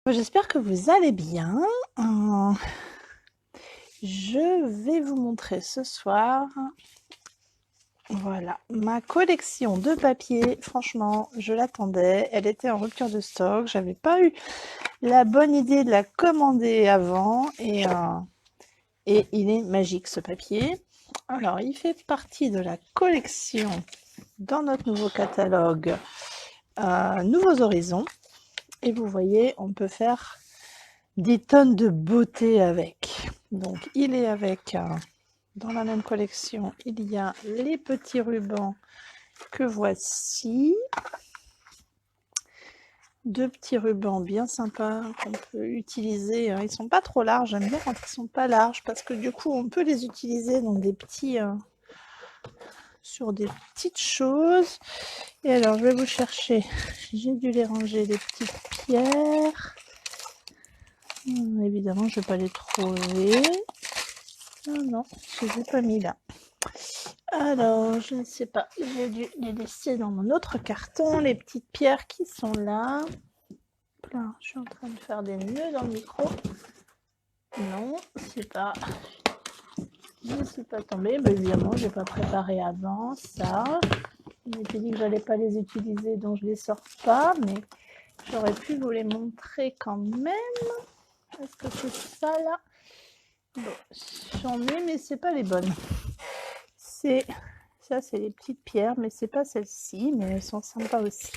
J'espère que vous allez bien. Je vais vous montrer ce soir, voilà, ma collection de papier. Franchement, je l'attendais. Elle était en rupture de stock. J'avais pas eu la bonne idée de la commander avant et il est magique ce papier. Alors, il fait partie de la collection dans notre nouveau catalogue Nouveaux Horizons. Et vous voyez, on peut faire des tonnes de beauté avec. Donc il est avec, dans la même collection, il y a les petits rubans que voici. Deux petits rubans bien sympas qu'on peut utiliser. Ils sont pas trop larges, j'aime bien quand ils sont pas larges parce que du coup on peut les utiliser dans des petits, sur des petites choses. Et alors je vais vous chercher, j'ai dû les ranger, les petites pierres. Évidemment je vais pas les trouver. Ah non, je les ai pas mis là. Alors, je ne sais pas, j'ai dû les laisser dans mon autre carton, les petites pierres qui sont là. Là, je suis en train de faire des nœuds dans le micro. Non, c'est pas... Je ne suis pas tombée, mais évidemment, je n'ai pas préparé avant ça. Je m'étais dit que j'allais pas les utiliser, donc je les sors pas, mais j'aurais pu vous les montrer quand même. Est-ce que c'est ça là? Bon, j'en ai, mais c'est pas les bonnes. C'est ça, c'est les petites pierres, mais c'est pas celles-ci, mais elles sont sympas aussi.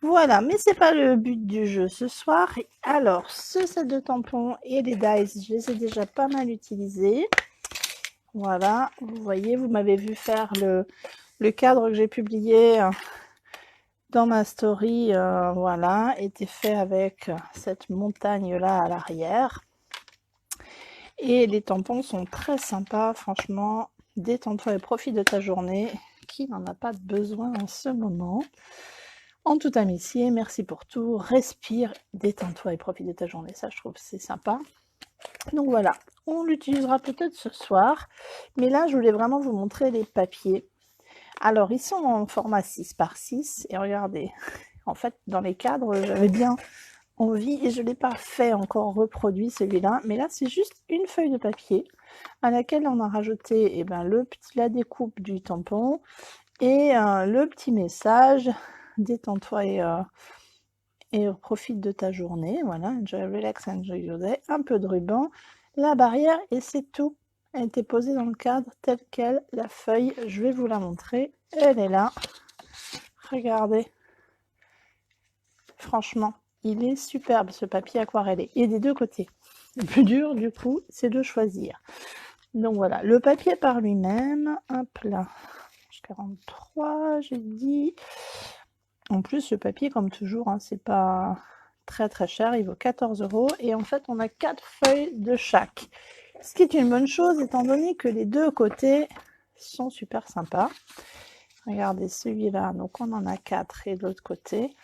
Voilà, mais c'est pas le but du jeu ce soir. Alors, ce set de tampons et les dice, je les ai déjà pas mal utilisés. Voilà, vous voyez, vous m'avez vu faire le cadre que j'ai publié dans ma story, voilà, était fait avec cette montagne-là à l'arrière. Et les tampons sont très sympas, franchement. Détends-toi et profite de ta journée. Qui n'en a pas besoin en ce moment? En toute amitié, merci pour tout. Respire, détends-toi et profite de ta journée. Ça, je trouve c'est sympa. Donc voilà, on l'utilisera peut-être ce soir. Mais là, je voulais vraiment vous montrer les papiers. Alors, ils sont en format 6 par 6. Et regardez, en fait, dans les cadres, j'avais bien envie et je ne l'ai pas fait encore reproduit celui-là. Mais là, c'est juste une feuille de papier à laquelle on a rajouté la découpe du tampon et le petit message détends-toi et profite de ta journée. Voilà, enjoy, relax, enjoy your day. Un peu de ruban, la barrière et c'est tout. Elle était posée dans le cadre tel quel. La feuille, je vais vous la montrer. Elle est là. Regardez. Franchement, il est superbe ce papier aquarellé. Et des deux côtés. Le plus dur, du coup, c'est de choisir. Donc voilà, le papier par lui-même, hop là, 43, j'ai dit. En plus, le papier, comme toujours, hein, c'est pas très très cher, il vaut 14 €. Et en fait, on a 4 feuilles de chaque. Ce qui est une bonne chose, étant donné que les deux côtés sont super sympas. Regardez celui-là, donc on en a 4 et de l'autre côté.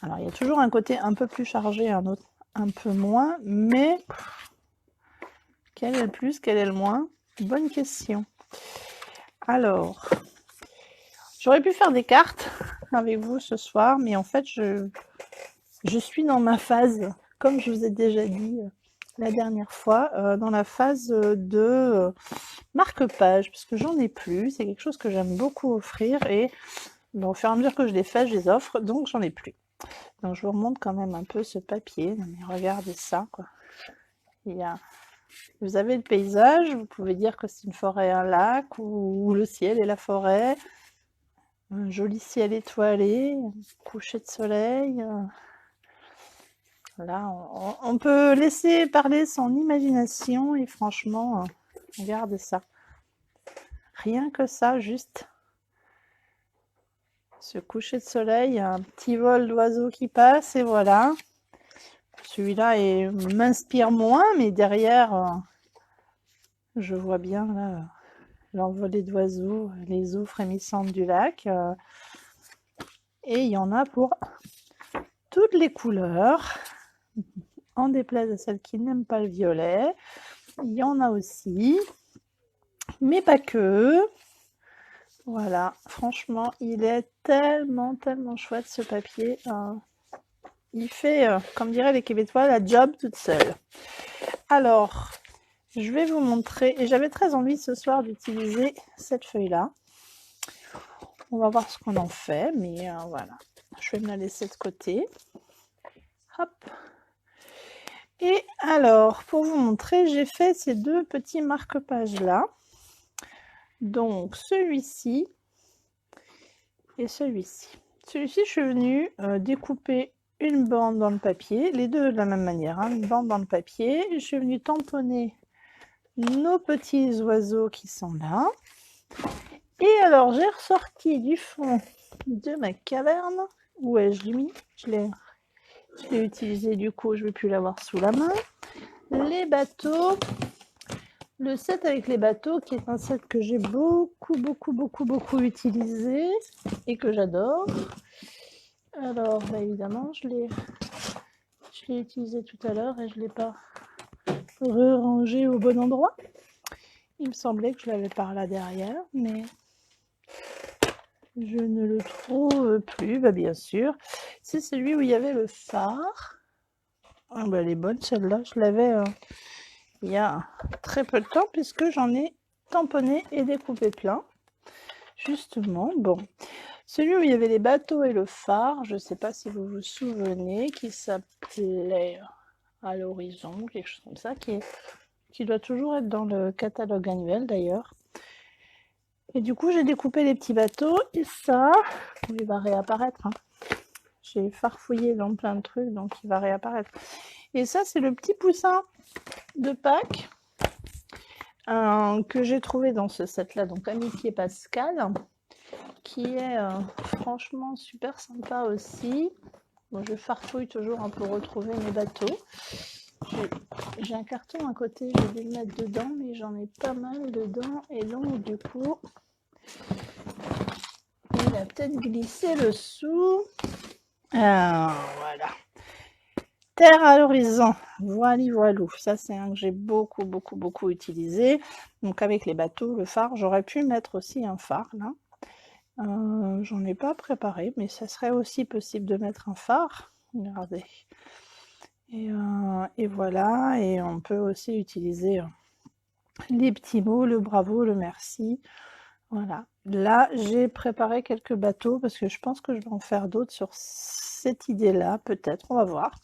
Alors, il y a toujours un côté un peu plus chargé, un autre un peu moins, mais quel est le plus, quel est le moins? Bonne question. Alors, j'aurais pu faire des cartes avec vous ce soir, mais en fait, je suis dans ma phase, comme je vous ai déjà dit la dernière fois, dans la phase de marque-page, parce que j'en ai plus, c'est quelque chose que j'aime beaucoup offrir, et bon, au fur et à mesure que je les fais, je les offre, donc j'en ai plus. Donc je vous remonte quand même un peu ce papier, mais regardez ça, quoi. Il y a... Vous avez le paysage, vous pouvez dire que c'est une forêt, un lac, ou le ciel et la forêt, un joli ciel étoilé, un coucher de soleil. Là, on peut laisser parler son imagination et franchement, regardez ça. Rien que ça, juste ce coucher de soleil, un petit vol d'oiseaux qui passe et voilà. Celui-là m'inspire moins, mais derrière, je vois bien là l'envolée d'oiseaux, les eaux frémissantes du lac. Et il y en a pour toutes les couleurs. En déplaise à celles qui n'aiment pas le violet, il y en a aussi, mais pas que. Voilà, franchement, il est tellement, tellement chouette ce papier. il fait, comme diraient les Québécois, la job toute seule. Alors, je vais vous montrer, et j'avais très envie ce soir d'utiliser cette feuille-là. On va voir ce qu'on en fait, mais voilà. Je vais me la laisser de côté. Hop. Et alors, pour vous montrer, j'ai fait ces deux petits marque-pages-là. Donc, celui-ci et celui-ci. Celui-ci, je suis venue découper une bande dans le papier, les deux de la même manière, hein, une bande dans le papier. Je suis venue tamponner nos petits oiseaux qui sont là. Et alors, j'ai ressorti du fond de ma caverne. Où ai-je mis? Je l'ai utilisé, du coup, je ne vais plus l'avoir sous la main. Les bateaux. Le set avec les bateaux, qui est un set que j'ai beaucoup utilisé et que j'adore. Alors, bah évidemment, je l'ai utilisé tout à l'heure et je ne l'ai pas rangé au bon endroit. Il me semblait que je l'avais par là derrière, mais je ne le trouve plus. Bah bien sûr, c'est celui où il y avait le phare. Ah bah elle est bonne celle-là, je l'avais il y a très peu de temps puisque j'en ai tamponné et découpé plein. Justement, bon. Celui où il y avait les bateaux et le phare, je ne sais pas si vous vous souvenez, qui s'appelait À l'horizon, quelque chose comme ça, qui doit toujours être dans le catalogue annuel d'ailleurs. Et du coup, j'ai découpé les petits bateaux et ça, il va réapparaître. Hein. J'ai farfouillé dans plein de trucs, donc il va réapparaître. Et ça, c'est le petit poussin de Pâques que j'ai trouvé dans ce set-là, donc Amitié Pascal, qui est franchement super sympa aussi. Bon, je farfouille toujours un peu retrouver mes bateaux. J'ai un carton à côté, je vais le mettre dedans, mais j'en ai pas mal dedans. Et donc, du coup, il va peut-être glisser le sous. Voilà. Terre à l'horizon. Voilou. Ça, c'est un que j'ai beaucoup utilisé. Donc, avec les bateaux, le phare, j'aurais pu mettre aussi un phare, là. J'en ai pas préparé, mais ça serait aussi possible de mettre un phare. Regardez. Et voilà, et on peut aussi utiliser les petits mots, le bravo, le merci. Voilà. Là, j'ai préparé quelques bateaux parce que je pense que je vais en faire d'autres sur cette idée-là, peut-être, on va voir.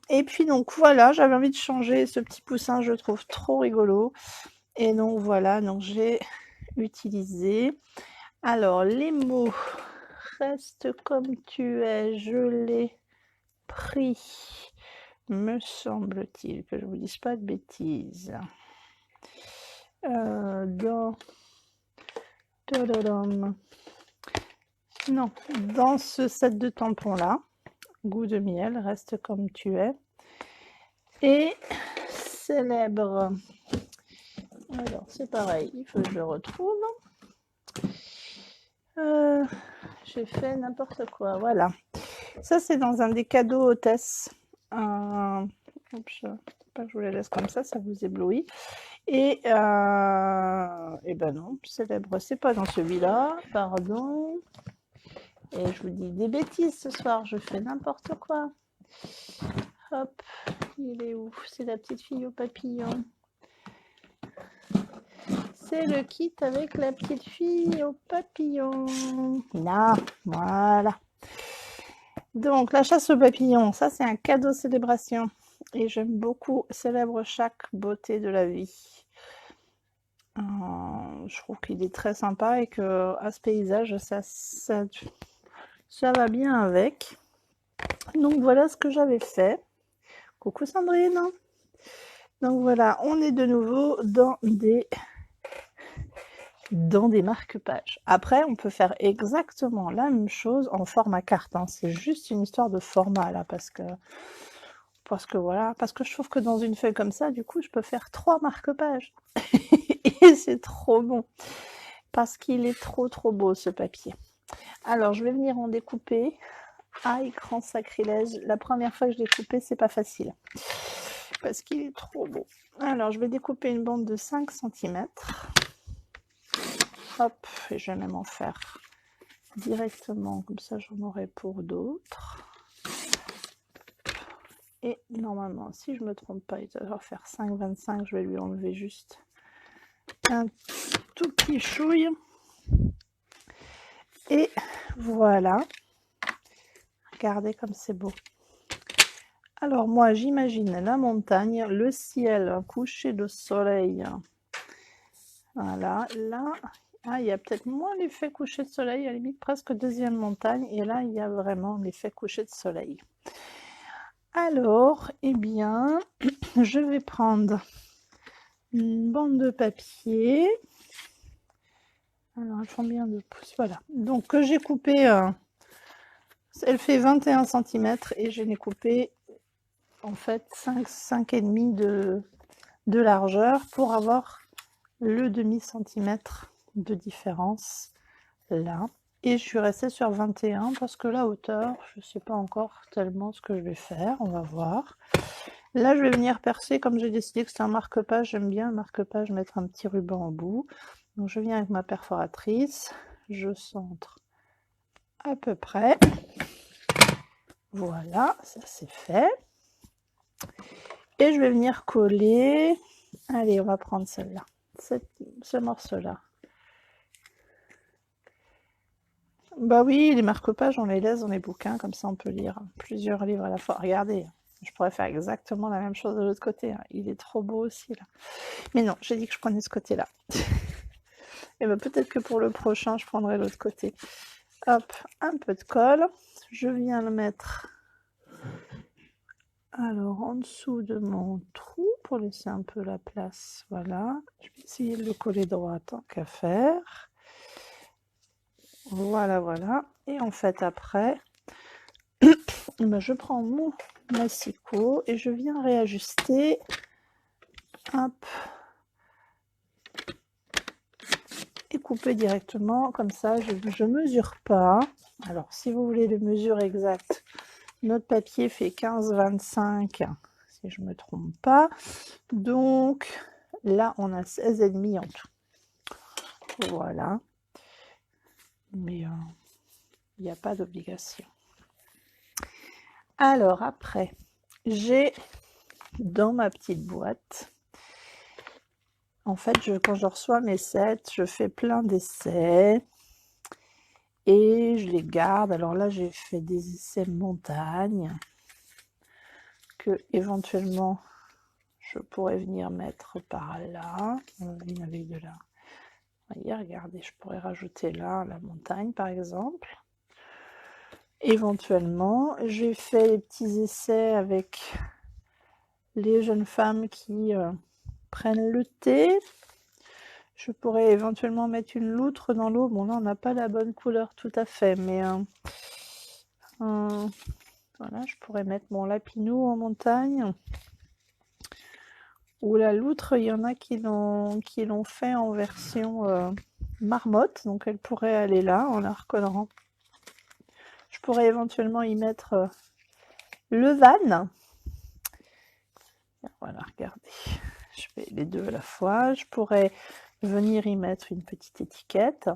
Et puis donc voilà, j'avais envie de changer ce petit poussin, je le trouve trop rigolo. Et donc voilà, donc j'ai utilisé. Alors, les mots, reste comme tu es, je l'ai pris, me semble-t-il, que je ne vous dise pas de bêtises. Non, dans ce set de tampons là, goût de miel, reste comme tu es, et célèbre. Alors c'est pareil, il faut que je le retrouve. J'ai fait n'importe quoi, voilà. Ça c'est dans un des cadeaux hôtesse. Oups, pas que je vous les laisse comme ça vous éblouit. Et ben non, célèbre, c'est pas dans celui-là, pardon. Et je vous dis des bêtises ce soir, je fais n'importe quoi. Hop, il est où? C'est la petite fille au papillon. C'est le kit avec la petite fille au papillon. Là, voilà. Donc, la chasse au papillon, ça c'est un cadeau célébration. Et j'aime beaucoup, célèbre chaque beauté de la vie. Je trouve qu'il est très sympa et que à ce paysage, ça va bien avec. Donc voilà ce que j'avais fait. Coucou Sandrine. Donc voilà, on est de nouveau dans des marque-pages. Après, on peut faire exactement la même chose en format carte. Hein. C'est juste une histoire de format là, parce que voilà, parce que je trouve que dans une feuille comme ça, du coup, je peux faire 3 marque-pages. Et c'est trop bon. Parce qu'il est trop beau ce papier. Alors, je vais venir en découper. Ah, écran sacrilège. La première fois que je l'ai coupé, c'est pas facile. Parce qu'il est trop beau. Alors, je vais découper une bande de 5 cm. Hop, et je vais même en faire directement, comme ça j'en aurai pour d'autres. Et normalement, si je me trompe pas, il doit faire 5,25. Je vais lui enlever juste un tout petit chouille. Et voilà. Regardez comme c'est beau. Alors moi, j'imagine la montagne, le ciel, un coucher de soleil. Voilà, là, il y a peut-être moins l'effet coucher de soleil, à la limite presque deuxième montagne. Et là, il y a vraiment l'effet coucher de soleil. Alors, eh bien, je vais prendre une bande de papier. Alors, elles font bien de pouces, voilà. Donc, que j'ai coupé, elle fait 21 cm et je l'ai coupé, en fait, 5,5 de largeur pour avoir le demi-centimètre de différence, là. Et je suis restée sur 21 parce que la hauteur, je ne sais pas encore tellement ce que je vais faire, on va voir. Là, je vais venir percer, comme j'ai décidé que c'est un marque-page, j'aime bien le marque-page, mettre un petit ruban au bout. Donc je viens avec ma perforatrice, je centre à peu près. Voilà, ça c'est fait. Et je vais venir coller. Allez, on va prendre celle-là, ce morceau-là. Bah oui, les marque-pages, on les laisse dans les bouquins, comme ça on peut lire plusieurs livres à la fois. Regardez, je pourrais faire exactement la même chose de l'autre côté. Hein. Il est trop beau aussi, là. Mais non, j'ai dit que je prenais ce côté-là. Et ben peut-être que pour le prochain, je prendrai l'autre côté. Hop, un peu de colle. Je viens le mettre alors en dessous de mon trou pour laisser un peu la place. Voilà. Je vais essayer de le coller droit tant qu'à faire. Voilà, voilà. Et en fait, après, ben, je prends mon massicot et je viens réajuster. Hop. Et couper directement. Comme ça, je ne mesure pas. Alors, si vous voulez le mesure exact, notre papier fait 15,25 si je ne me trompe pas. Donc là, on a 16,5 en tout. Voilà. Mais il n'y a pas d'obligation. Alors après, j'ai dans ma petite boîte, en fait, quand je reçois mes sets, je fais plein d'essais. Et je les garde. Alors là, j'ai fait des essais montagne que éventuellement je pourrais venir mettre par là. Une avec de la... Voyez, regardez, je pourrais rajouter là la montagne par exemple. Éventuellement, j'ai fait les petits essais avec les jeunes femmes qui prennent le thé. Je pourrais éventuellement mettre une loutre dans l'eau. Bon, là, on n'a pas la bonne couleur tout à fait, mais voilà, je pourrais mettre mon lapinou en montagne. Ou la loutre, il y en a qui l'ont fait en version marmotte, donc elle pourrait aller là en la recolorant. Je pourrais éventuellement y mettre le van. Voilà, regardez, je fais les deux à la fois. Je pourrais venir y mettre une petite étiquette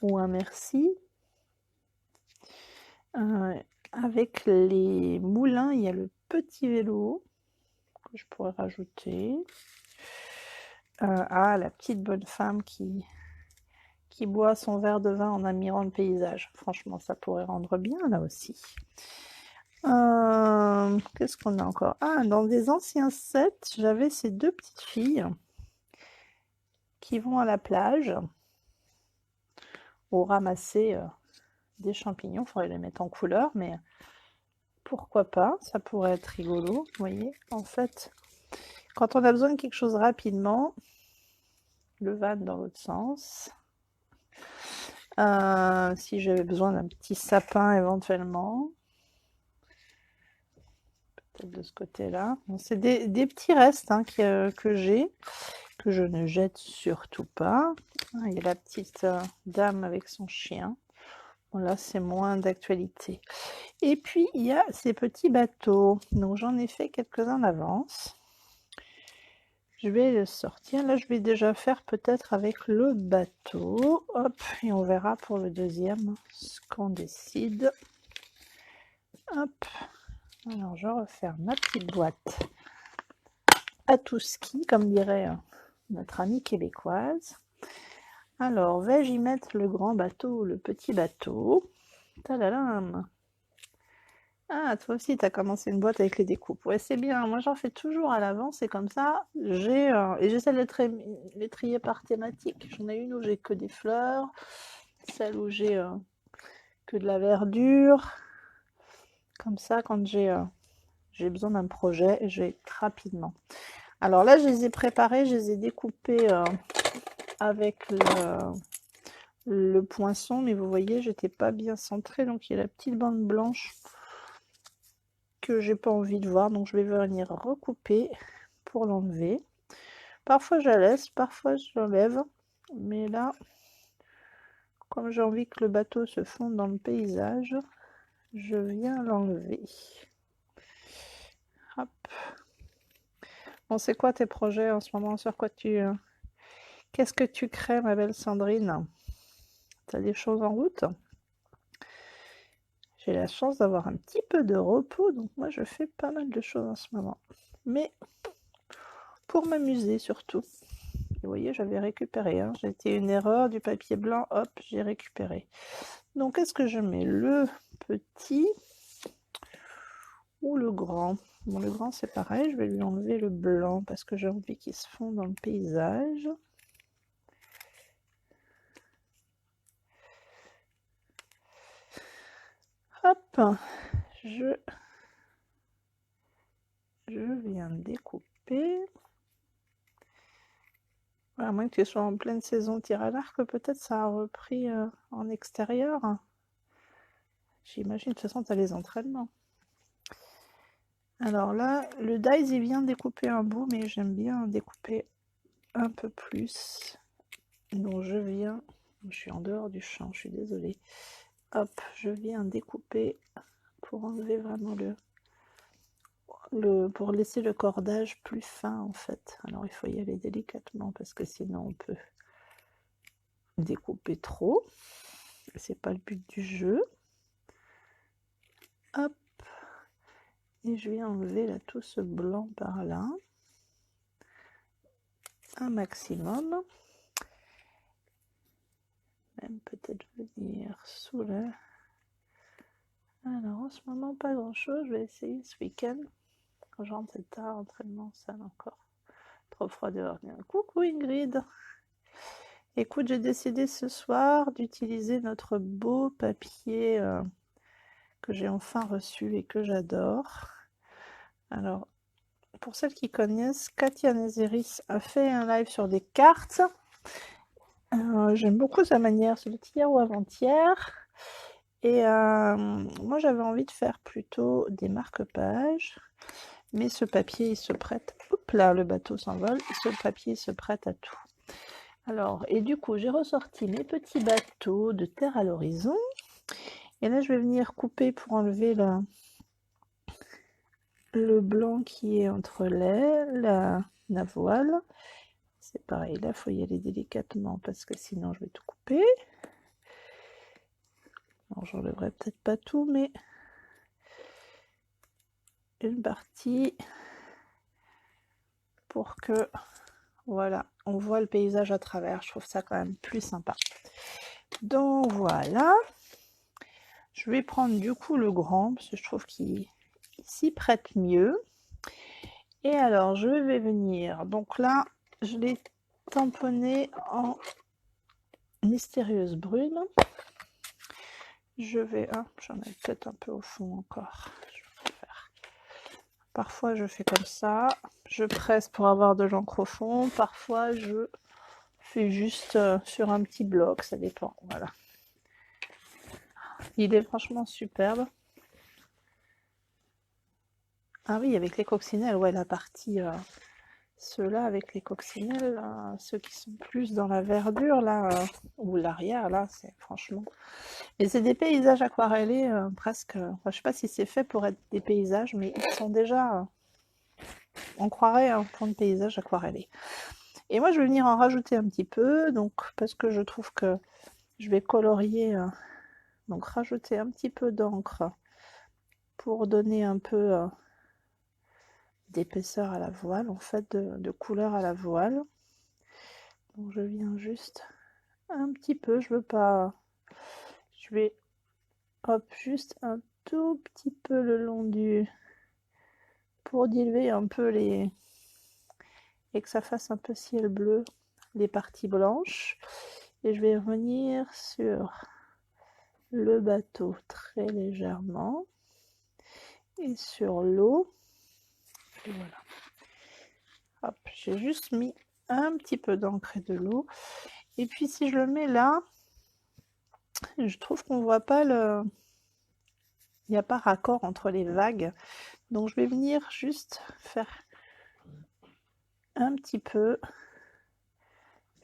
ou un merci. Avec les moulins, il y a le petit vélo que je pourrais rajouter. La petite bonne femme qui boit son verre de vin en admirant le paysage. Franchement, ça pourrait rendre bien là aussi. Qu'est-ce qu'on a encore? Dans des anciens sets, j'avais ces deux petites filles qui vont à la plage ou ramasser des champignons. Il faudrait les mettre en couleur, mais pourquoi pas? Ça pourrait être rigolo. Vous voyez, en fait, quand on a besoin de quelque chose rapidement, le van dans l'autre sens. Si j'avais besoin d'un petit sapin éventuellement, peut-être de ce côté-là. Bon, c'est des petits restes hein, que j'ai, que je ne jette surtout pas. Il y a la petite dame avec son chien. Bon, là, c'est moins d'actualité. Et puis, il y a ces petits bateaux. Donc, j'en ai fait quelques-uns d'avance. Je vais le sortir. Là, je vais déjà faire peut-être avec le bateau. Hop, et on verra pour le deuxième ce qu'on décide. Hop. Alors, je referme ma petite boîte à tout ski, comme dirait notre amie québécoise. Alors, vais-je y mettre le grand bateau ou le petit bateau? Tadadam! Ah, toi aussi, tu as commencé une boîte avec les découpes. Ouais, c'est bien. Moi, j'en fais toujours à l'avance et comme ça, et j'essaie de les trier par thématique. J'en ai une où j'ai que des fleurs, celle où j'ai que de la verdure. Comme ça, quand j'ai besoin d'un projet, je vais rapidement. Alors là, je les ai préparés, je les ai découpés avec le poinçon, mais vous voyez, j'étais pas bien centrée, donc il y a la petite bande blanche que j'ai pas envie de voir, donc je vais venir recouper pour l'enlever. Parfois je la laisse, parfois je l'enlève, mais là, comme j'ai envie que le bateau se fonde dans le paysage, je viens l'enlever. Hop. Bon, c'est quoi tes projets en ce moment? Sur quoi qu'est-ce que tu crées, ma belle Sandrine? T'as des choses en route? J'ai la chance d'avoir un petit peu de repos, donc moi je fais pas mal de choses en ce moment. Mais pour m'amuser surtout. Et vous voyez, j'avais récupéré, hein. C'était une erreur du papier blanc, hop, j'ai récupéré. Donc est-ce que je mets le petit ou le grand? Bon, le grand c'est pareil, je vais lui enlever le blanc parce que j'ai envie qu'il se fonde dans le paysage. Hop, je viens découper. À moins que tu sois en pleine saison tir à l'arc, peut-être ça a repris en extérieur. J'imagine, de toute façon, tu as les entraînements. Alors là, le dies, il vient découper un bout, mais j'aime bien découper un peu plus. Donc je viens, je suis en dehors du champ, je suis désolée. Hop, je viens découper pour enlever vraiment pour laisser le cordage plus fin en fait. Alors il faut y aller délicatement parce que sinon on peut découper trop. C'est pas le but du jeu. Hop, et je viens enlever là tout ce blanc par là. Un maximum. Même peut-être venir sous là. Alors en ce moment pas grand chose, je vais essayer ce week-end. Quand je rentre c'est tard, entraînement salle encore. Trop froid dehors. Coucou Ingrid. Écoute, j'ai décidé ce soir d'utiliser notre beau papier que j'ai enfin reçu et que j'adore. Alors, pour celles qui connaissent, Katia Nezeris a fait un live sur des cartes. J'aime beaucoup sa manière, c'était hier ou avant-hier. Et moi, j'avais envie de faire plutôt des marque-pages. Mais ce papier, il se prête... Hop là, le bateau s'envole. Ce papier se prête à tout. Alors, et du coup, j'ai ressorti mes petits bateaux de terre à l'horizon. Et là, je vais venir couper pour enlever le blanc qui est entre la voile. C'est pareil, là, il faut y aller délicatement parce que sinon, je vais tout couper. Alors, j'enlèverai peut-être pas tout, mais une partie pour que, voilà, on voit le paysage à travers. Je trouve ça quand même plus sympa. Donc, voilà. Je vais prendre du coup le grand parce que je trouve qu'il s'y prête mieux. Et alors, je vais venir. Donc là, je l'ai tamponné en mystérieuse brune. Je vais... Ah, j'en ai peut-être un peu au fond encore. Je vais faire. Parfois, je fais comme ça. Je presse pour avoir de l'encre au fond. Parfois, je fais juste sur un petit bloc. Ça dépend. Voilà. Il est franchement superbe. Ah oui, avec les coccinelles, ouais, la partie... Ceux-là avec les coccinelles, ceux qui sont plus dans la verdure, là, ou l'arrière, là, c'est franchement... Et c'est des paysages aquarellés, presque... Enfin, je sais pas si c'est fait pour être des paysages, mais ils sont déjà... on croirait un fond de paysage aquarellé. Et moi, je vais venir en rajouter un petit peu, donc parce que je trouve que je vais colorier... donc rajouter un petit peu d'encre pour donner un peu d'épaisseur à la voile, en fait, de couleur à la voile. Donc je viens juste un petit peu, je veux pas, je vais hop juste un tout petit peu le long du, pour diluer un peu les, et que ça fasse un peu ciel bleu les parties blanches. Et je vais revenir sur le bateau très légèrement et sur l'eau. Voilà. Hop, j'ai juste mis un petit peu d'encre et de l'eau. Et puis si je le mets là, je trouve qu'on voit pas le... Il n'y a pas raccord entre les vagues. Donc je vais venir juste faire un petit peu,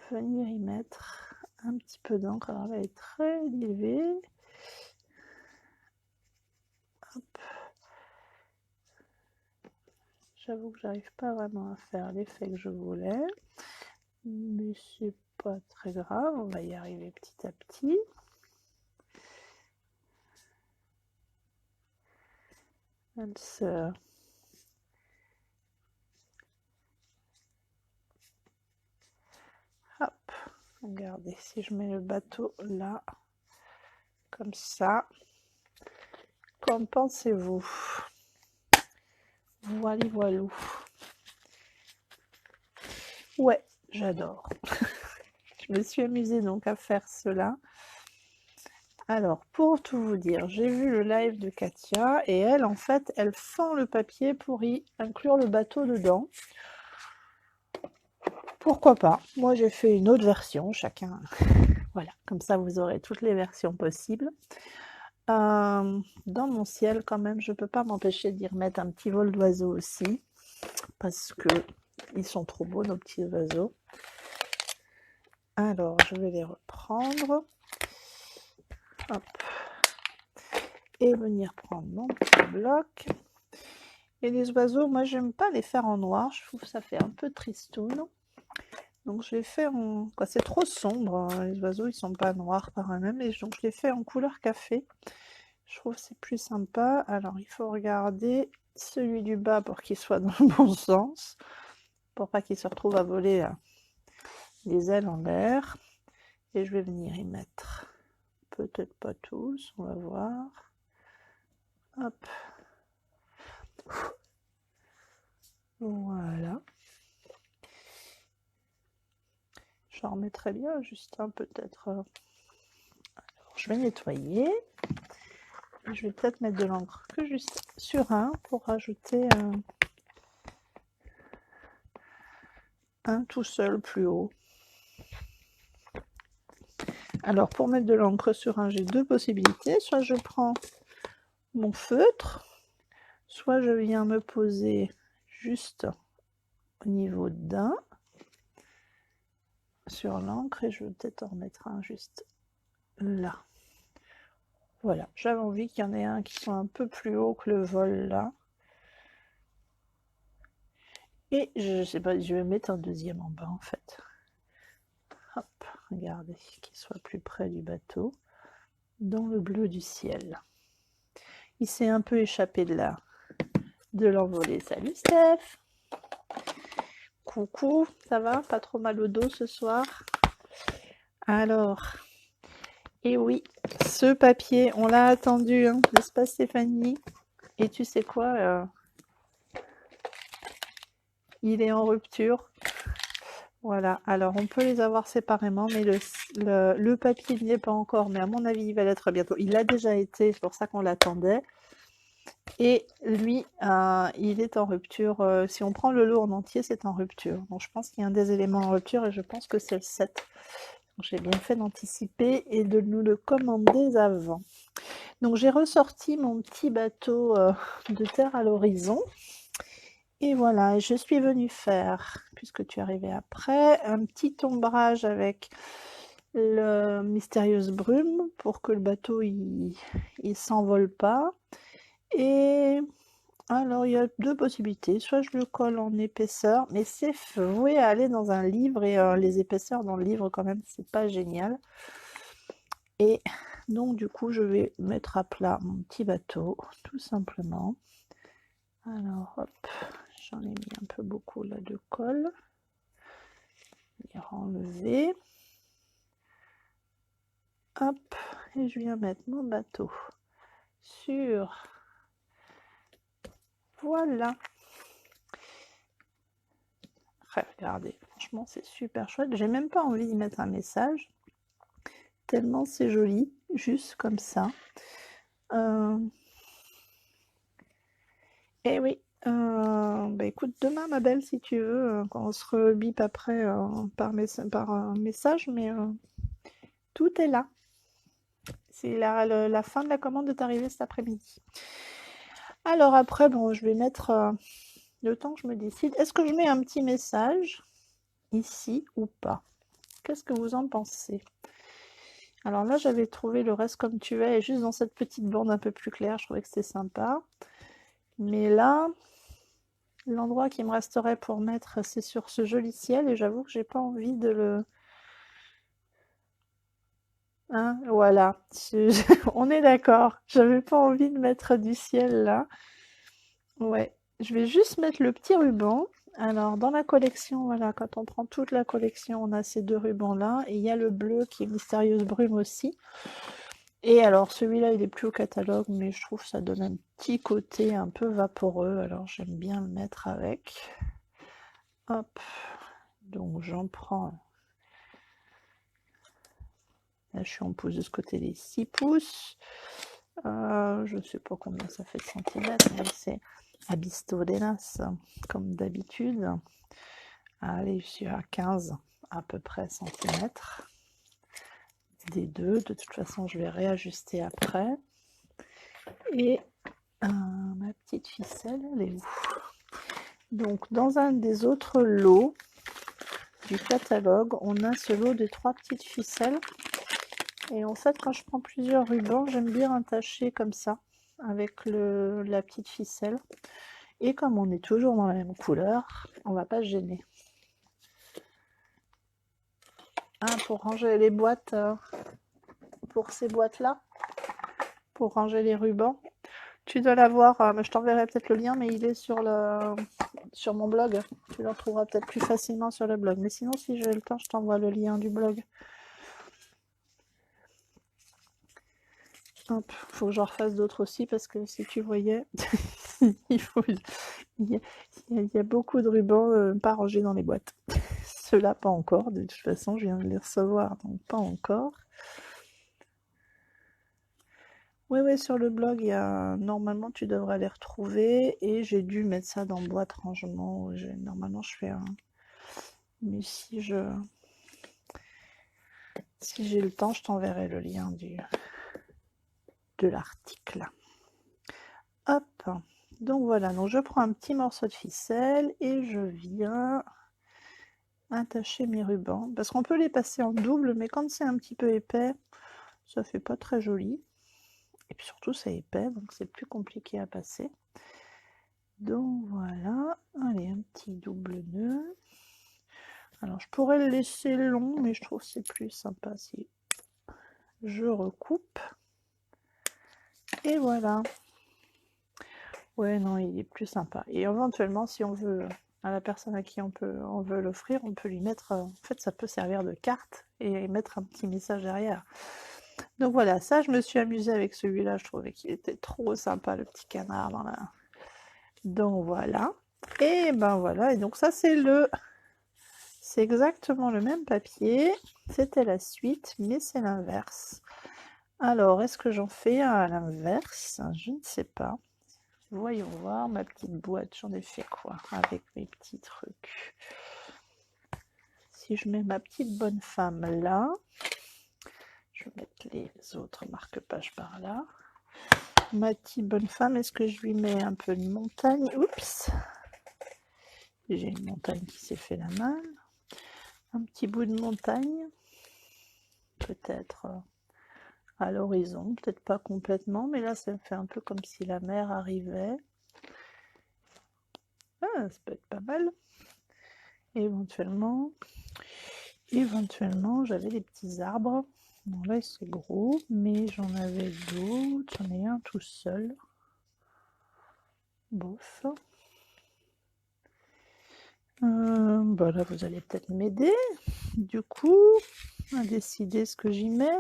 venir y mettre un petit peu d'encre. Alors là, elle est très diluée. Hop. J'avoue que j'arrive pas vraiment à faire l'effet que je voulais, mais c'est pas très grave, on va y arriver petit à petit. Elle se... Hop, regardez, si je mets le bateau là, comme ça, qu'en pensez-vous? Voilà, voilou. Ouais, j'adore. Je me suis amusée donc à faire cela. Alors, pour tout vous dire, j'ai vu le live de Katia et elle, en fait, elle fend le papier pour y inclure le bateau dedans. Pourquoi pas? Moi, j'ai fait une autre version, chacun... Voilà, comme ça, vous aurez toutes les versions possibles. Dans mon ciel, quand même, je peux pas m'empêcher d'y remettre un petit vol d'oiseaux aussi, parce que ils sont trop beaux, nos petits oiseaux. Alors, je vais les reprendre. Hop. Et venir prendre mon petit bloc. Et les oiseaux, moi, j'aime pas les faire en noir. Je trouve que ça fait un peu tristoun. Donc, je les fais en... C'est trop sombre. Hein. Les oiseaux, ils sont pas noirs par eux-mêmes. Et donc, je les fais en couleur café. Je trouve que c'est plus sympa. Alors, il faut regarder celui du bas pour qu'il soit dans le bon sens. Pour pas qu'il se retrouve à voler les ailes en l'air. Et je vais venir y mettre, peut-être pas tous, on va voir. Hop. Voilà. J'en remettrai bien juste un peut-être. Alors, je vais nettoyer. Je vais peut-être mettre de l'encre que juste sur un pour rajouter un tout seul plus haut. Alors pour mettre de l'encre sur un, j'ai deux possibilités. Soit je prends mon feutre, soit je viens me poser juste au niveau d'un sur l'encre et je vais peut-être en remettre un juste là. Voilà, j'avais envie qu'il y en ait un qui soit un peu plus haut que le vol là. Et je sais pas, je vais mettre un deuxième en bas en fait. Hop, regardez, qu'il soit plus près du bateau, dans le bleu du ciel. Il s'est un peu échappé de l'envolée. Salut Steph! Coucou, ça va? Pas trop mal au dos ce soir? Alors, et oui, ce papier, on l'a attendu, hein, n'est-ce pas Stéphanie? Et tu sais quoi? Il est en rupture. Voilà, alors on peut les avoir séparément, mais le papier n'y est pas encore, mais à mon avis, il va l'être bientôt. Il l'a déjà été, c'est pour ça qu'on l'attendait. Et lui, il est en rupture. Si on prend le lot en entier, c'est en rupture. Donc je pense qu'il y a un des éléments en rupture et je pense que c'est le 7. J'ai bien fait d'anticiper et de nous le commander avant. Donc j'ai ressorti mon petit bateau de terre à l'horizon. Et voilà, je suis venue faire, puisque tu es arrivé après, un petit ombrage avec le mystérieuse brume pour que le bateau il s'envole pas. Et alors il y a deux possibilités, soit je le colle en épaisseur, mais c'est voué à aller dans un livre et les épaisseurs dans le livre quand même c'est pas génial. Et Donc du coup, je vais mettre à plat mon petit bateau, tout simplement. Alors, hop, j'en ai mis un peu beaucoup là de colle. Je vais enlever. Hop, et je viens mettre mon bateau sur... Voilà. Regardez, franchement, c'est super chouette. J'ai même pas envie d'y mettre un message, tellement c'est joli, juste comme ça. Et oui, bah écoute, demain, ma belle, si tu veux, quand on se rebip après par message, mais tout est là. C'est la fin de la commande est arrivée cet après-midi. Alors après, bon, je vais mettre le temps que je me décide. Est-ce que je mets un petit message ici ou pas? Qu'est-ce que vous en pensez? Alors là, j'avais trouvé le reste comme tu es, et juste dans cette petite bande un peu plus claire, je trouvais que c'était sympa. Mais là, l'endroit qui me resterait pour mettre, c'est sur ce joli ciel, et j'avoue que j'ai pas envie de le... Hein, voilà, on est d'accord. J'avais pas envie de mettre du ciel là. Ouais, je vais juste mettre le petit ruban. Alors, dans la collection, voilà, quand on prend toute la collection, on a ces deux rubans-là. Et il y a le bleu qui est Mystérieuse Brume aussi. Et alors, celui-là, il est plus au catalogue, mais je trouve que ça donne un petit côté un peu vaporeux. Alors, j'aime bien le mettre avec. Hop. Donc, j'en prends... Là, je suis en pouce de ce côté des 6 pouces. Je ne sais pas combien ça fait de centimètres, mais c'est Abistodenas, comme d'habitude. Allez, je suis à 15 à peu près centimètres des deux. De toute façon, je vais réajuster après. Et ma petite ficelle, elle est où? Donc, dans un des autres lots du catalogue, on a ce lot de 3 petites ficelles. Et en fait, quand je prends plusieurs rubans, j'aime bien attacher comme ça, avec la petite ficelle. Et comme on est toujours dans la même couleur, on va pas se gêner. Ah, pour ranger les boîtes, pour ces boîtes-là, pour ranger les rubans, tu dois l'avoir, je t'enverrai peut-être le lien, mais il est sur mon blog. Tu le retrouveras peut-être plus facilement sur le blog. Mais sinon, si j'ai le temps, je t'envoie le lien du blog. Hop, faut que j'en refasse d'autres aussi, parce que si tu voyais, il y a beaucoup de rubans pas rangés dans les boîtes. Ceux-là, pas encore. De toute façon, je viens de les recevoir, donc pas encore. Oui, sur le blog, normalement, tu devrais les retrouver. Et j'ai dû mettre ça dans boîte rangement. Normalement, je fais un... Mais si j'ai le temps, je t'enverrai le lien de l'article. Hop. Donc voilà, donc je prends un petit morceau de ficelle et je viens attacher mes rubans. Parce qu'on peut les passer en double, mais quand c'est un petit peu épais, ça fait pas très joli. Et puis surtout, c'est épais, donc c'est plus compliqué à passer. Donc voilà, allez, un petit double nœud. Alors, je pourrais le laisser long, mais je trouve que c'est plus sympa si je recoupe. Et voilà. Ouais, non, il est plus sympa. Et éventuellement, si on veut, à la personne à qui on veut l'offrir, on peut lui mettre... en fait, ça peut servir de carte et mettre un petit message derrière. Donc voilà, ça, je me suis amusée avec celui-là. Je trouvais qu'il était trop sympa, le petit canard dans la... Donc voilà. Et ben voilà. Et donc ça, c'est exactement le même papier. C'était la suite, mais c'est l'inverse. Alors, est-ce que j'en fais un à l'inverse? Je ne sais pas. Voyons voir ma petite boîte. J'en ai fait quoi avec mes petits trucs? Si je mets ma petite bonne femme là, je vais mettre les autres marque-pages par là. Ma petite bonne femme, est-ce que je lui mets un peu de montagne? Oups! J'ai une montagne qui s'est fait la malle. Un petit bout de montagne. Peut-être à l'horizon, peut-être pas complètement, mais là ça me fait un peu comme si la mer arrivait. Ah, ça peut être pas mal. Éventuellement, j'avais des petits arbres. Non, là c'est gros, mais j'en avais d'autres. J'en ai un tout seul. Bof. Bah là, vous allez peut-être m'aider, du coup, à décider ce que j'y mets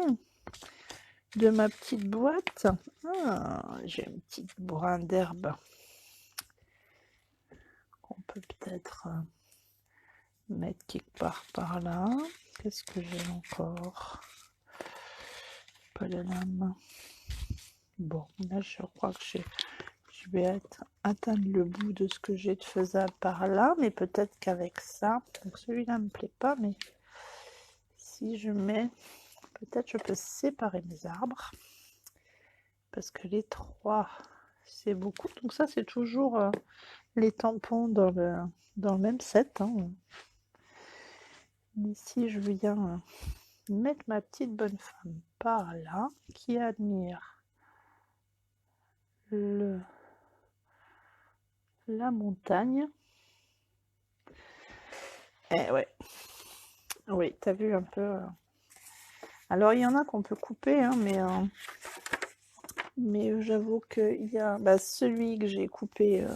de ma petite boîte. Ah, j'ai une petite brin d'herbe qu'on peut peut-être mettre quelque part par là. Qu'est-ce que j'ai encore? Pas de lame. Bon, là, je crois que je vais atteindre le bout de ce que j'ai de faisable par là, mais peut-être qu'avec ça, donc celui-là me plaît pas, mais si je mets, peut-être je peux séparer mes arbres, parce que les 3, c'est beaucoup. Donc ça, c'est toujours les tampons dans le même set. Hein. Mais si je viens mettre ma petite bonne femme par là, qui admire la montagne. Eh ouais. Oui, t'as vu un peu. Alors il y en a qu'on peut couper, hein, mais j'avoue qu'il y a celui que j'ai coupé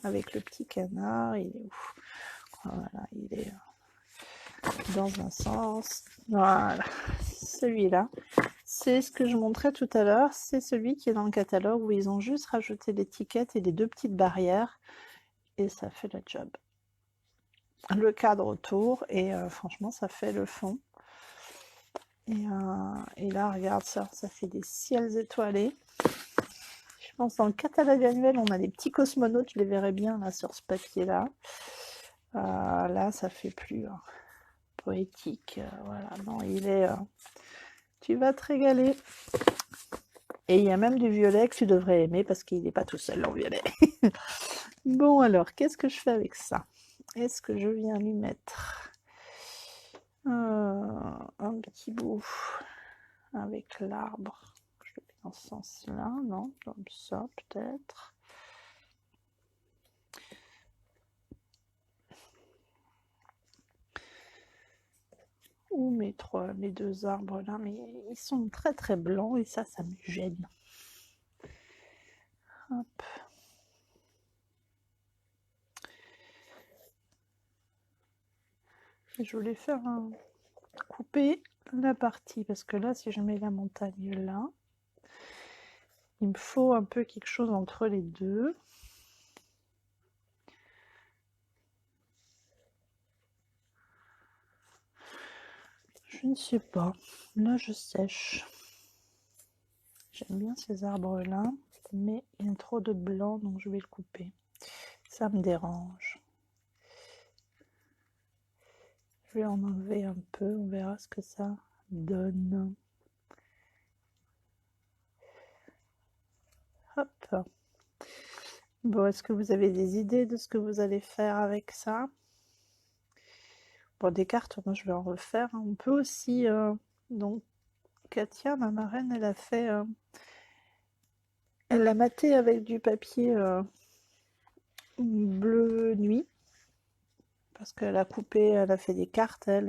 avec le petit canard, il est ouf. Voilà, il est dans un sens. Voilà, celui-là. C'est ce que je montrais tout à l'heure, c'est celui qui est dans le catalogue où ils ont juste rajouté l'étiquette et les 2 petites barrières et ça fait le job. Le cadre autour et franchement ça fait le fond. Et là regarde ça, ça fait des ciels étoilés. Je pense dans le catalogue annuel on a des petits cosmonautes, je les verrai bien là sur ce papier là. Là ça fait plus poétique, voilà, non il est... tu vas te régaler. Et il y a même du violet que tu devrais aimer parce qu'il n'est pas tout seul en violet. Bon alors, qu'est-ce que je fais avec ça? Est-ce que je viens lui mettre un petit bout avec l'arbre? Je le mets dans ce sens-là, non? Comme ça peut-être. Ou mes 2 arbres là, mais ils sont très très blancs et ça me gêne. Hop. Je voulais faire couper la partie parce que là si je mets la montagne là, il me faut un peu quelque chose entre les deux. Je ne sais pas. Là je sèche. J'aime bien ces arbres là, mais il y a trop de blanc donc je vais le couper. Ça me dérange. Je vais en enlever un peu, on verra ce que ça donne. Hop. Bon, est-ce que vous avez des idées de ce que vous allez faire avec ça? Bon, des cartes, moi je vais en refaire. On peut aussi, donc Katia, ma marraine, elle a fait, elle l'a maté avec du papier bleu nuit. Parce qu'elle a coupé, elle a fait des cartes, elle,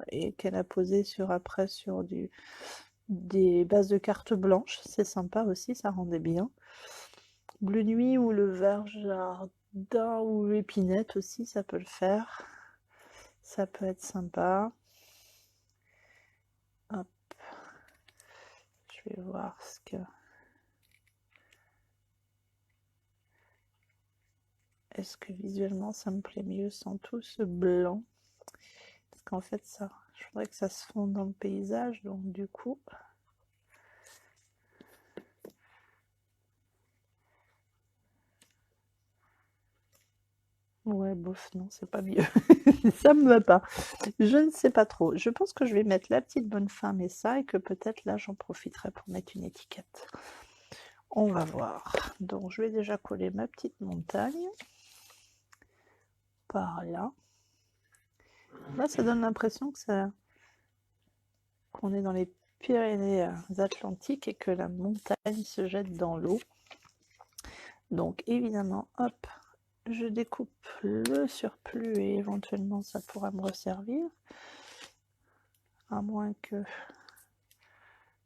et qu'elle a posé après sur des bases de cartes blanches. C'est sympa aussi, ça rendait bien. Bleu nuit ou le vert jardin ou l'épinette aussi, ça peut le faire. Ça peut être sympa. Hop. Je vais voir ce que... Est-ce que visuellement ça me plaît mieux sans tout ce blanc? Parce qu'en fait, ça, je voudrais que ça se fonde dans le paysage, donc du coup... Ouais, bof, non, c'est pas mieux. Ça me va pas. Je ne sais pas trop. Je pense que je vais mettre la petite bonne femme et ça, et que peut-être là, j'en profiterai pour mettre une étiquette. On va voir. Donc, je vais déjà coller ma petite montagne. Par là. Là, ça donne l'impression que qu'on est dans les Pyrénées Atlantiques et que la montagne se jette dans l'eau. Donc, évidemment, hop, je découpe le surplus et éventuellement ça pourra me resservir, à moins que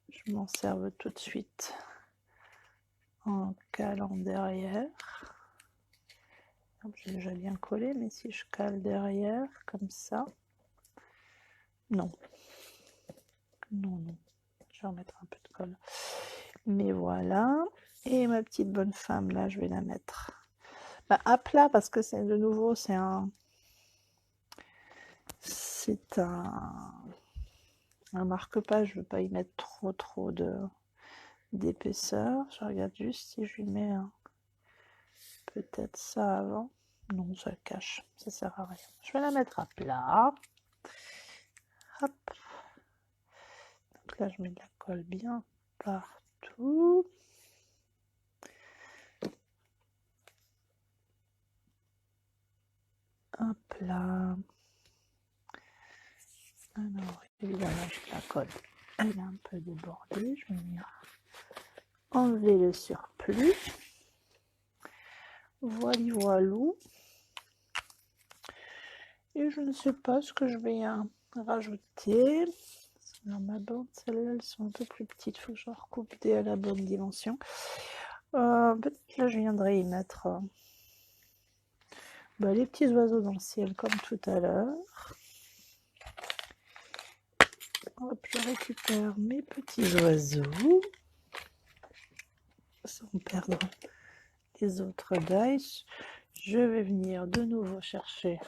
je m'en serve tout de suite en calant derrière. J'ai déjà bien collé, mais si je cale derrière, comme ça, non. Non, non, je vais remettre un peu de colle. Mais voilà, et ma petite bonne femme, là, je vais la mettre à plat, parce que c'est de nouveau, c'est un marque-page, je veux pas y mettre trop d'épaisseur. Je regarde juste si je lui mets peut-être ça avant. Non, ça le cache, ça sert à rien. Je vais la mettre à plat. Hop. Donc là, je mets de la colle bien partout. Hop là. Alors, évidemment, la colle, elle est un peu débordée. Je vais venir enlever le surplus. Voilou. Et je ne sais pas ce que je vais rajouter. Alors, ma bande, celles-là, elles sont un peu plus petites. Il faut que je recoupe à la bonne dimension. Peut-être là, je viendrai y mettre les petits oiseaux dans le ciel, comme tout à l'heure. Hop, je récupère mes petits oiseaux. Sans perdre les autres dice. Je vais venir de nouveau chercher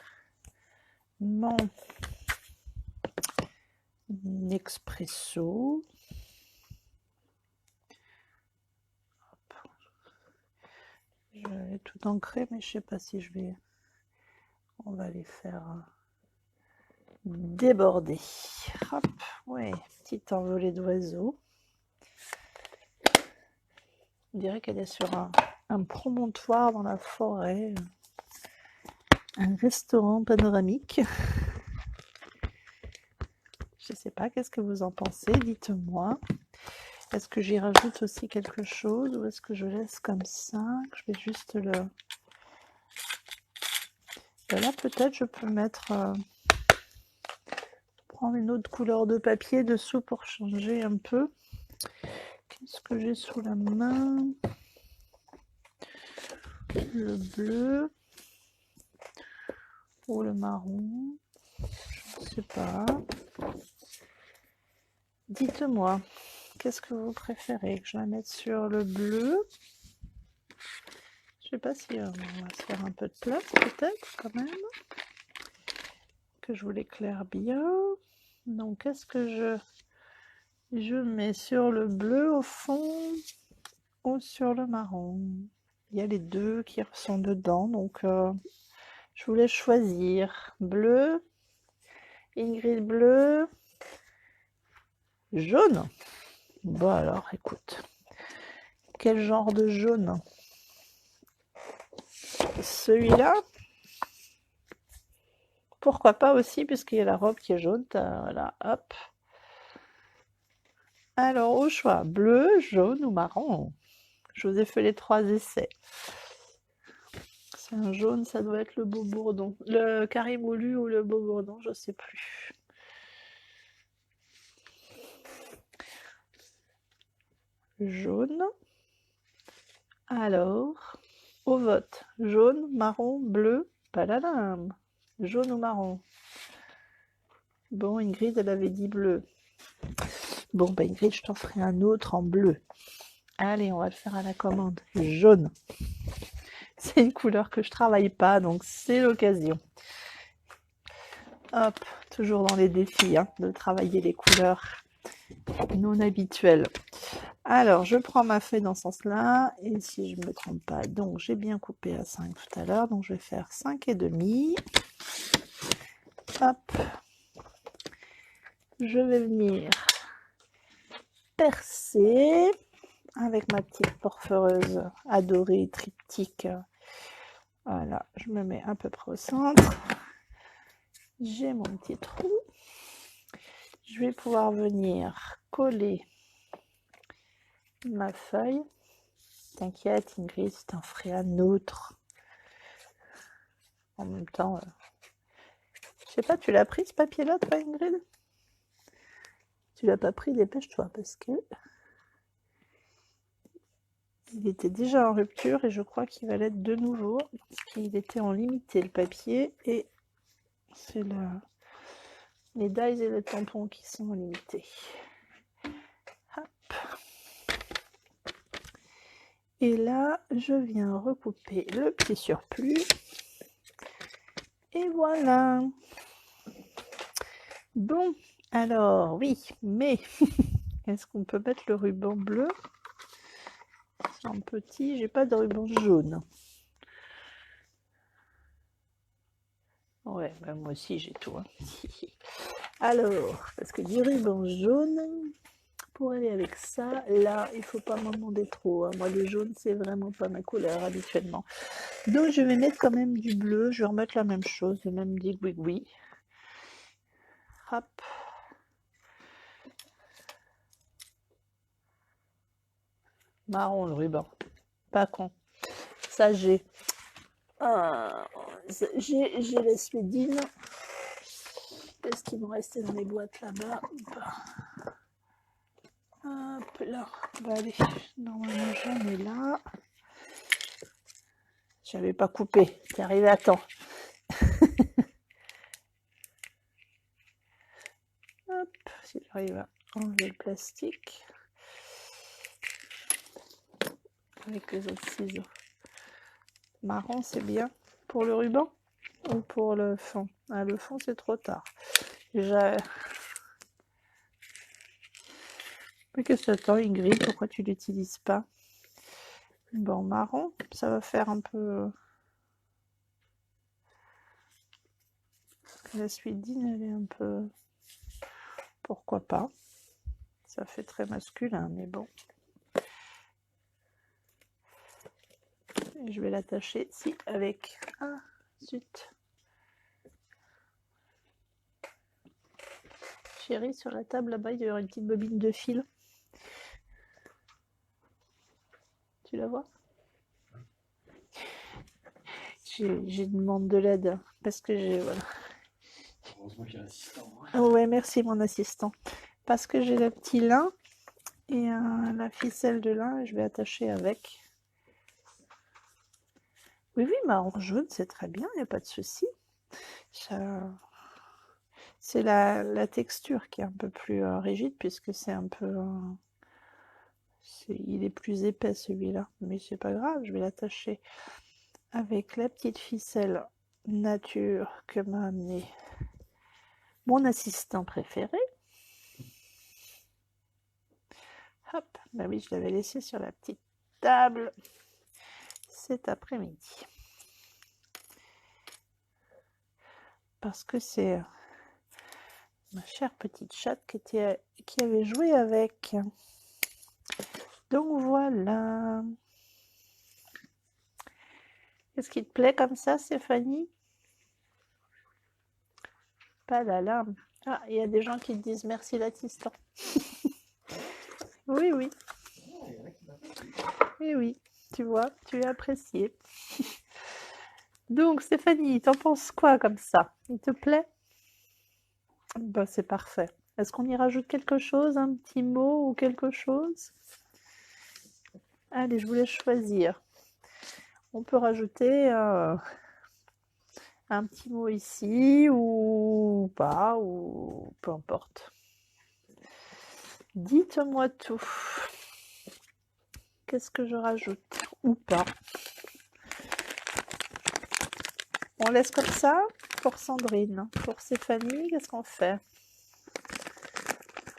mon expresso. Hop. Je vais tout ancrer, mais je sais pas si je vais... On va les faire déborder. Hop, ouais, petite envolée d'oiseaux. On dirait qu'elle est sur un promontoire dans la forêt. Un restaurant panoramique. Je sais pas, qu'est-ce que vous en pensez? Dites-moi. Est-ce que j'y rajoute aussi quelque chose ou est-ce que je laisse comme ça? Je vais juste le... Là, peut-être je peux mettre... prendre une autre couleur de papier dessous pour changer un peu. Qu'est-ce que j'ai sous la main? Le bleu ou le marron? Je ne sais pas. Dites-moi, qu'est-ce que vous préférez? Que je la mette sur le bleu? Je sais pas si on va se faire un peu de place, peut-être, quand même. Que je vous l'éclaire bien. Donc, qu'est-ce que je mets sur le bleu au fond ou sur le marron? Il y a les deux qui sont dedans, donc je vous laisse choisir. Bleu, Ingrid bleu, jaune. Bon alors, écoute. Quel genre de jaune? Celui-là? Pourquoi pas aussi, puisqu'il y a la robe qui est jaune. Voilà, hop. Alors, au choix, bleu, jaune ou marron? Je vous ai fait les 3 essais. C'est un jaune, ça doit être le beau bourdon. Le carré moulu ou le beau bourdon, je sais plus. Jaune. Alors, au vote, jaune, marron, bleu, paladin. Jaune ou marron? Bon, Ingrid, elle avait dit bleu. Bon, bah Ingrid, je t'en ferai un autre en bleu. Allez, on va le faire à la commande. Jaune. C'est une couleur que je travaille pas, donc c'est l'occasion. Hop, toujours dans les défis, de travailler les couleurs non habituelles. Alors, je prends ma feuille dans ce sens-là, et si je ne me trompe pas, donc j'ai bien coupé à 5 tout à l'heure, donc je vais faire 5,5. Hop. Je vais venir percer avec ma petite porphyreuse adorée, triptyque. Voilà, je me mets à peu près au centre. J'ai mon petit trou. Je vais pouvoir venir coller ma feuille. T'inquiète, Ingrid, je t'en ferai un autre. En même temps, je sais pas, tu l'as pris ce papier-là, toi, Ingrid? tu l'as pas pris, dépêche-toi parce que il était déjà en rupture et je crois qu'il va l'être de nouveau parce qu'il était en limité le papier et c'est les dies et les tampons qui sont limités. Hop. Et là, je viens recouper le petit surplus. Et voilà. Bon, alors oui, mais est-ce qu'on peut mettre le ruban bleu? C'est un petit, j'ai pas de ruban jaune. Ouais, bah moi aussi j'ai tout. Hein. Alors, parce que du ruban jaune, pour aller avec ça, là, il faut pas m'en demander trop. Hein. Moi, le jaune, c'est vraiment pas ma couleur habituellement. Donc, je vais mettre quand même du bleu. Je vais remettre la même chose, le même digouigui. Hop. Marron le ruban. Pas con. Ça, j'ai la suédine. Est-ce qu'il me restait dans les boîtes là-bas? Hop là. Bah, allez. Normalement, j'en ai là. J'avais pas coupé. T'es arrivé à temps. Hop. Si j'arrive à enlever le plastique. Avec les autres ciseaux. Marron, c'est bien. Pour le ruban ou pour le fond? Ah, le fond, c'est trop tard. Déjà. Mais qu'est-ce que t'attends, Ingrid? Pourquoi tu l'utilises pas? Bon, marron, ça va faire un peu... La suédine, elle est un peu... Pourquoi pas? Ça fait très masculin, mais bon. Et je vais l'attacher ici avec... Ah, zut. Chérie, sur la table là-bas, il y aura une petite bobine de fil. Tu la vois? Je demande de l'aide parce que j'ai... Voilà. Heureusement qu'il y a l'assistant. Oh ouais, merci mon assistant. Parce que j'ai le petit lin et la ficelle de lin, je vais attacher avec. Oui, oui, marron jaune, c'est très bien, il n'y a pas de souci. C'est la texture qui est un peu plus rigide puisque c'est un peu... il est plus épais celui-là, mais c'est pas grave, je vais l'attacher avec la petite ficelle nature que m'a amené mon assistant préféré. Hop, bah oui, je l'avais laissé sur la petite table cet après-midi. Parce que c'est ma chère petite chatte qui avait joué avec. Donc voilà. Qu'est-ce qui te plaît comme ça, Stéphanie? Pas la lame. Ah, il y a des gens qui te disent merci l'assistant. Oui, oui. Oui, oui. Tu vois, tu es apprécié. Donc, Stéphanie, t'en penses quoi comme ça? Il te plaît? Bah, c'est parfait. Est-ce qu'on y rajoute quelque chose, un petit mot ou quelque chose? Allez, je vous laisse choisir. On peut rajouter un petit mot ici ou pas, ou peu importe. Dites-moi tout. Qu'est-ce que je rajoute ou pas? On laisse comme ça pour Sandrine. Pour Stéphanie, qu'est-ce qu'on fait?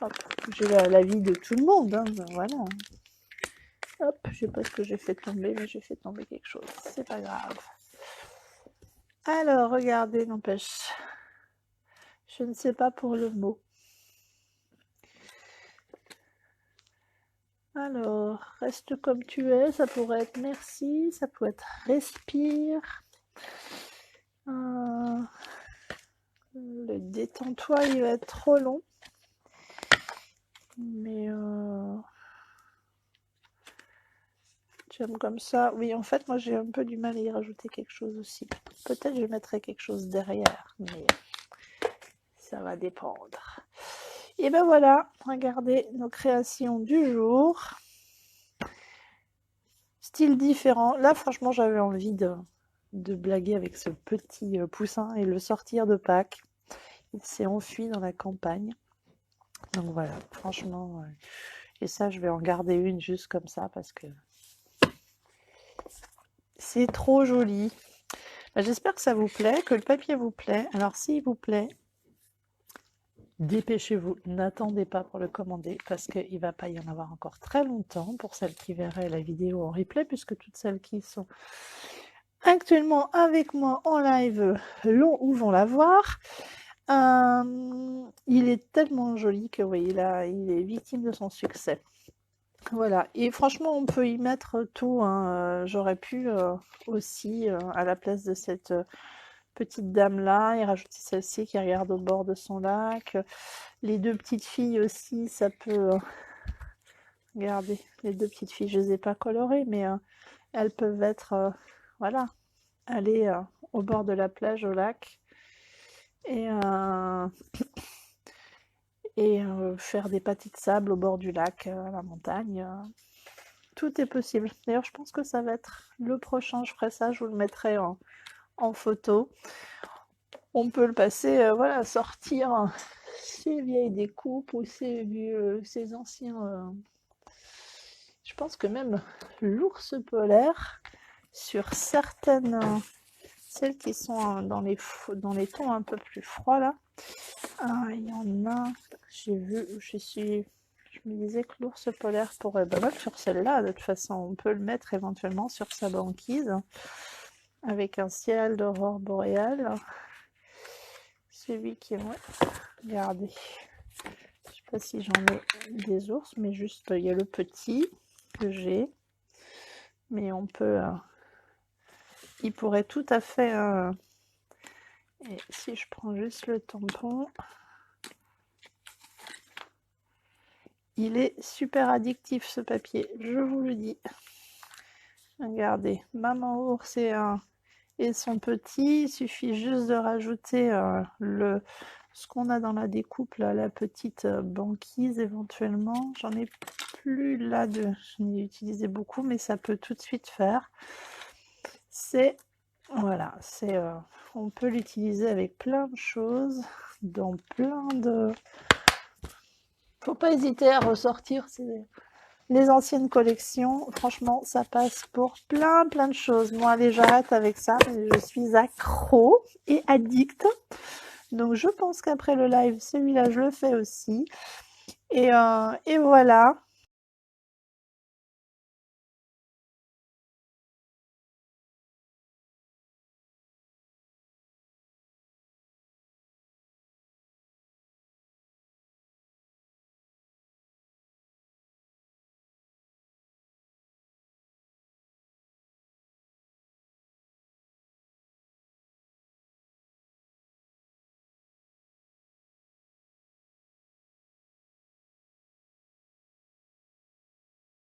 Hop, j'ai l'avis de tout le monde. Hein, voilà. Hop, je sais pas ce que j'ai fait tomber, mais j'ai fait tomber quelque chose. C'est pas grave. Alors, regardez, n'empêche. Je ne sais pas pour le mot. Alors, reste comme tu es, ça pourrait être merci, ça peut être respire. Le détends-toi, il va être trop long. Mais j'aime comme ça. Oui, en fait, moi j'ai un peu du mal à y rajouter quelque chose aussi. Peut-être je mettrai quelque chose derrière, mais ça va dépendre. Et ben voilà, regardez nos créations du jour. Style différent. Là, franchement, j'avais envie de blaguer avec ce petit poussin et le sortir de Pâques. Il s'est enfui dans la campagne. Donc voilà, franchement. Et ça, je vais en garder une juste comme ça parce que c'est trop joli. J'espère que ça vous plaît, que le papier vous plaît. Alors s'il vous plaît, dépêchez-vous, n'attendez pas pour le commander parce qu'il ne va pas y en avoir encore très longtemps pour celles qui verraient la vidéo en replay, puisque toutes celles qui sont actuellement avec moi en live l'ont ou vont la voir. Il est tellement joli que oui, il est victime de son succès. Voilà, et franchement, on peut y mettre tout, hein. J'aurais pu aussi, à la place de cette petite dame-là, et rajouter celle-ci qui regarde au bord de son lac. Les deux petites filles aussi, ça peut... regardez, les deux petites filles, je ne les ai pas colorées, mais elles peuvent être, voilà, aller au bord de la plage, au lac, et faire des pâtis de sable au bord du lac, à la montagne. Tout est possible. D'ailleurs, je pense que ça va être le prochain. Je ferai ça, je vous le mettrai en photo. On peut le passer, voilà, sortir ses vieilles découpes ou ses anciens. Je pense que même l'ours polaire, sur certaines, celles qui sont dans les tons un peu plus froids là, il y en a, j'ai vu, je me disais que l'ours polaire pourrait, même sur celle-là, de toute façon, on peut le mettre éventuellement sur sa banquise, avec un ciel d'aurore boréale. Celui qui est, ouais, regardez, je sais pas si j'en ai des ours, mais juste, il y a le petit que j'ai, mais on peut, il pourrait tout à fait, et si je prends juste le tampon, il est super addictif ce papier, je vous le dis. Regardez, maman ours et son petit, il suffit juste de rajouter ce qu'on a dans la découpe, là, la petite banquise éventuellement. J'en ai plus là, j'en ai utilisé beaucoup, mais ça peut tout de suite faire. Voilà, on peut l'utiliser avec plein de choses, dans plein de... Faut pas hésiter à ressortir les anciennes collections. Franchement, ça passe pour plein de choses. Moi, allez, j'arrête avec ça. Je suis accro et addict. Donc, je pense qu'après le live, celui-là, je le fais aussi. Et voilà.